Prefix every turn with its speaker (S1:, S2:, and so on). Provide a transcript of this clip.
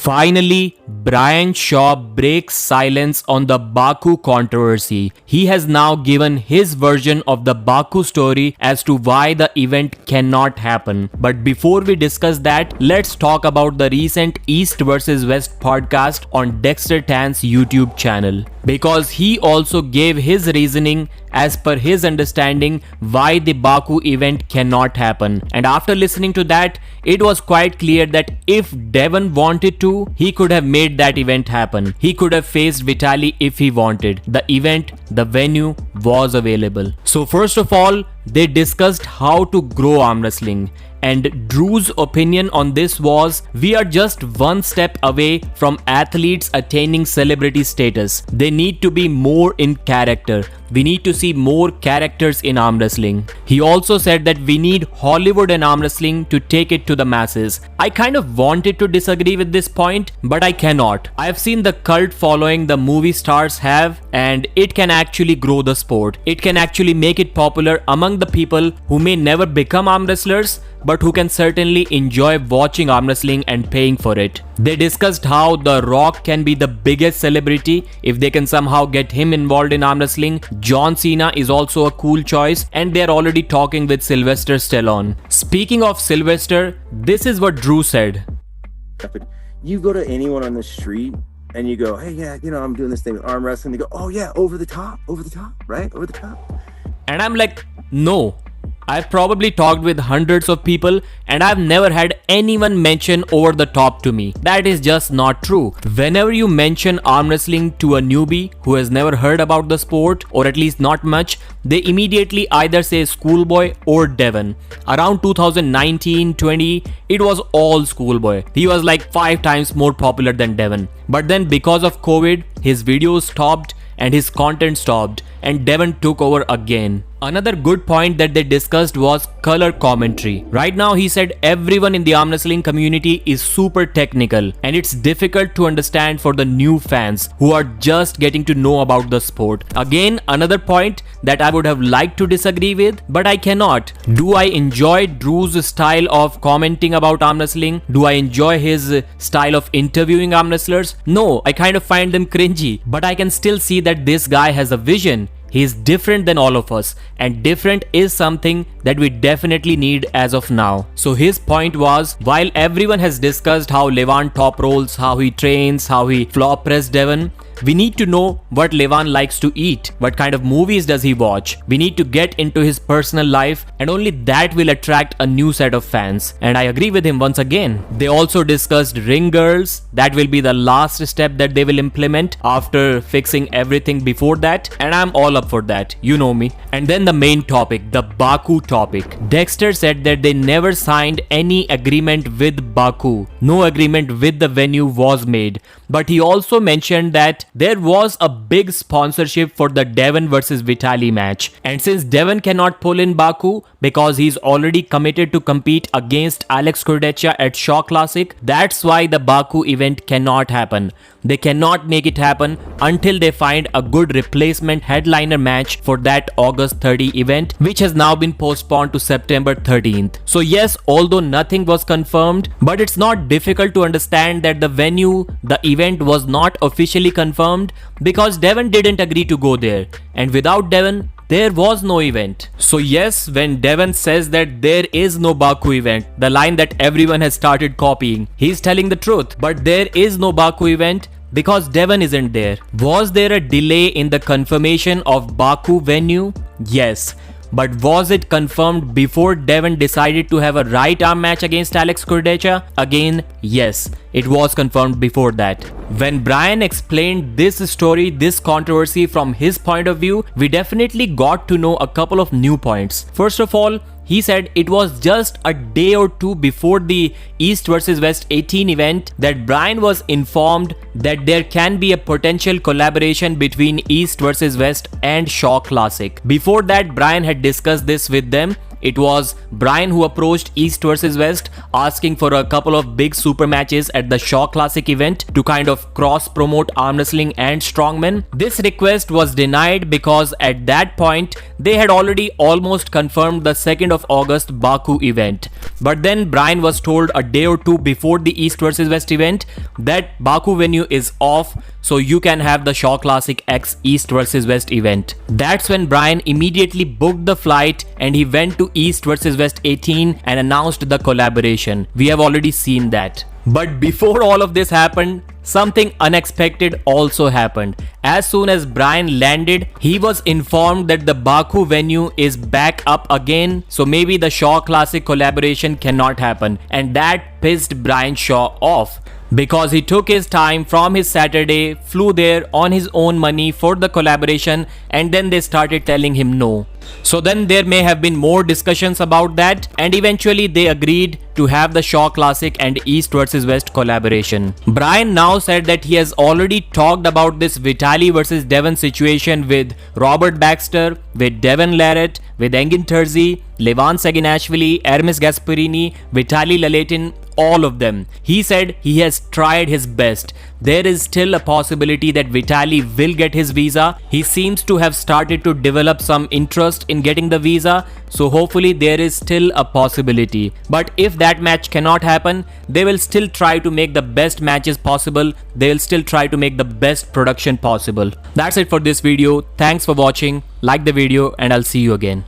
S1: Finally, Brian Shaw breaks silence on the Baku controversy. He has now given his version of the Baku story as to why the event cannot happen. But before we discuss that, let's talk about the recent East vs West podcast on Dexter Tan's YouTube channel. Because he also gave his reasoning as per his understanding why the Baku event cannot happen. And after listening to that, it was quite clear that if Devon wanted to, he could have made that event happen. He could have faced Vitaly if he wanted. The event, the venue was available. So first of all, they discussed how to grow arm wrestling. And Drew's opinion on this was, we are just one step away from athletes attaining celebrity status. They need to be more in character. We need to see more characters in arm wrestling. He also said that we need Hollywood in arm wrestling to take it to the masses. I kind of wanted to disagree with this point, but I cannot. I have seen the cult following the movie stars have, and it can actually grow the sport. It can actually make it popular among the people who may never become arm wrestlers, but who can certainly enjoy watching arm wrestling and paying for it. They discussed how The Rock can be the biggest celebrity if they can somehow get him involved in arm wrestling. John Cena is also a cool choice, and they're already talking with Sylvester Stallone. Speaking of Sylvester, this is what Drew said.
S2: You go to anyone on the street and you go, hey, yeah, I'm doing this thing with arm wrestling. They go, oh yeah, over the top, right? Over the top.
S1: And I'm like, no. I've probably talked with hundreds of people and I've never had anyone mention over the top to me. That is just not true. Whenever you mention arm wrestling to a newbie who has never heard about the sport, or at least not much, they immediately either say Schoolboy or Devon. Around 2019-20, it was all Schoolboy. He was like 5 times more popular than Devon. But then because of COVID, his videos stopped and his content stopped, and Devon took over again. Another good point that they discussed was color commentary. Right now, he said everyone in the arm wrestling community is super technical and it's difficult to understand for the new fans who are just getting to know about the sport. Again, another point that I would have liked to disagree with, but I cannot. Do I enjoy Drew's style of commenting about arm wrestling? Do I enjoy his style of interviewing arm wrestlers? No, I kind of find them cringy, but I can still see that this guy has a vision. He is different than all of us, and different is something that we definitely need as of now. So his point was, while everyone has discussed how Levan top rolls, how he trains, how he flop press Devon, we need to know what Levan likes to eat, what kind of movies does he watch. We need to get into his personal life, and only that will attract a new set of fans. And I agree with him once again. They also discussed ring girls. That will be the last step that they will implement after fixing everything before that, and I'm all up for that, you know me. And then the main topic, the Baku topic. Dexter said that they never signed any agreement with Baku. No agreement with the venue was made. But he also mentioned that there was a big sponsorship for the Devon vs Vitaly match. And since Devon cannot pull in Baku because he's already committed to compete against Alex Kurdecha at Shaw Classic, that's why the Baku event cannot happen. They cannot make it happen until they find a good replacement headliner match for that August 30 event, which has now been postponed to September 13th. So yes, although nothing was confirmed, but it's not difficult to understand that the venue, the event was not officially confirmed because Devon didn't agree to go there. And without Devon, there was no event. So yes, when Devon says that there is no Baku event, the line that everyone has started copying, he's telling the truth. But there is no Baku event because Devon isn't there. Was there a delay in the confirmation of Baku venue? Yes. But was it confirmed before Devon decided to have a right arm match against Alex Kurdecha? Again, yes, it was confirmed before that. When Brian explained this story, this controversy from his point of view, we definitely got to know a couple of new points. First of all, he said it was just a day or two before the East vs West 18 event that Brian was informed that there can be a potential collaboration between East vs West and Shaw Classic. Before that, Brian had discussed this with them it was Bryan who approached East vs West asking for a couple of big super matches at the Shaw Classic event to kind of cross promote arm wrestling and strongmen. This request was denied because at that point they had already almost confirmed the 2nd of August Baku event. But then Bryan was told a day or two before the East vs West event that Baku venue is off, so you can have the Shaw Classic X East vs West event. That's when Bryan immediately booked the flight and he went to East vs West 18 and announced the collaboration. We have already seen that. But before all of this happened, something unexpected also happened. As soon as Bryan landed, he was informed that the Baku venue is back up again, so maybe the Shaw Classic collaboration cannot happen, and that pissed Bryan Shaw off. Because he took his time from his Saturday, flew there on his own money for the collaboration, and then they started telling him no. So then there may have been more discussions about that, and eventually they agreed to have the Shaw Classic and East vs West collaboration. Bryan now said that he has already talked about this Vitali vs Devon situation with Robert Baxter, with Devon Larratt, with Engin Terzi, Levan Saginashvili, Hermes Gasparini, Vitali Laletin, all of them. He said he has tried his best. There is still a possibility that Vitali will get his visa. He seems to have started to develop some interest in getting the visa, so hopefully there is still a possibility. But if that match cannot happen, they will still try to make the best matches possible. They will still try to make the best production possible. That's it for this video. Thanks for watching. Like the video and I'll see you again.